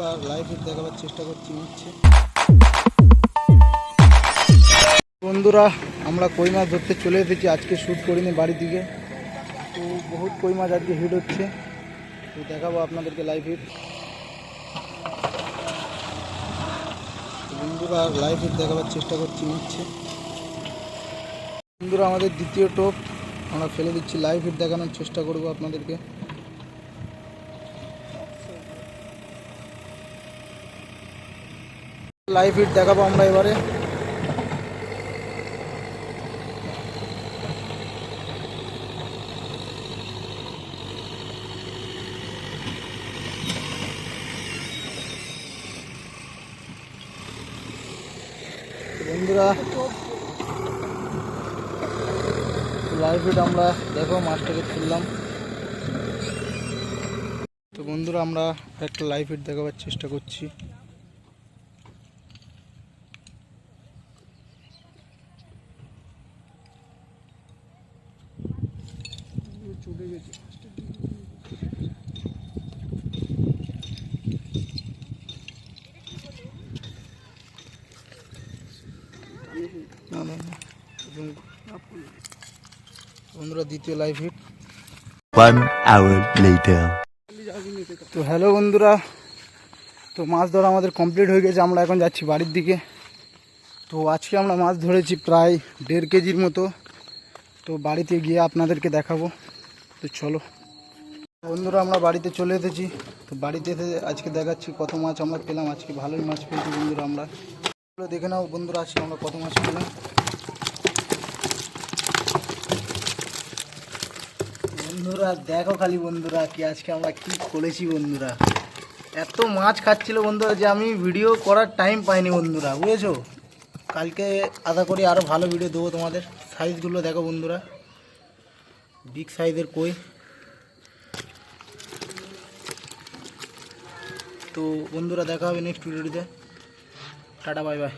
Live দেখাবার চেষ্টা করছি নিচ্ছে। বন্ধুরা আমরা কই মাছ ধরতে চলে এসেছি, আজকে শ্যুট করিনি বাড়ির দিকে, তো বহুত কই মাছ আজকে হিট হচ্ছে, তো দেখাবো আপনাদেরকে লাইভ হিট। বন্ধুরা লাইভ হিট দেখাবার চেষ্টা করছি নিচ্ছে। বন্ধুরা আমাদের দ্বিতীয় টোপ আমরা ফেলে দিচ্ছি, লাইভ হিট দেখানোর চেষ্টা করব আপনাদেরকে। লাইভ হিট দেখাবো আমরা এবারে। বন্ধুরা লাইভ হিট আমরা দেখো মাছটাকে তুললাম। তো বন্ধুরা আমরা একটা লাইভ হিট দেখাবার চেষ্টা করছি। চলে গেছে বন্ধুরা দ্বিতীয় লাইভ হিট। 1 hour later. তো হ্যালো বন্ধুরা, তো মাছ ধরা আমাদের কমপ্লিট হয়ে গেছে, আমরা এখন যাচ্ছি বাড়ির দিকে। তো আজকে আমরা মাছ ধরেছি প্রায় 1.5 কেজির মতো, তো বাড়িতে গিয়ে আপনাদেরকে দেখাবো। তো চলো বন্ধুরা আমরা বাড়িতে চলে এসেছি, তো বাড়িতে এসে আজকে দেখাচ্ছি কত মাছ আমরা পেলাম। আজকে ভালোই মাছ পেয়েছি বন্ধুরা, আমরা দেখে নাও বন্ধুরা আজকে আমরা কত মাছ পেলাম। বন্ধুরা দেখো খালি বন্ধুরা কি আজকে আমরা কি করেছি বন্ধুরা, এত মাছ খাচ্ছিল বন্ধুরা যে আমি ভিডিও করার টাইম পাইনি বন্ধুরা, বুঝেছো। কালকে আশা করি আরও ভালো ভিডিও দেবো তোমাদের। সাইজগুলো দেখো বন্ধুরা, বিগ সাইজের কই। তো বন্ধুরা দেখা হবে নেক্সট ভিডিওতে, টাটা বাই বাই।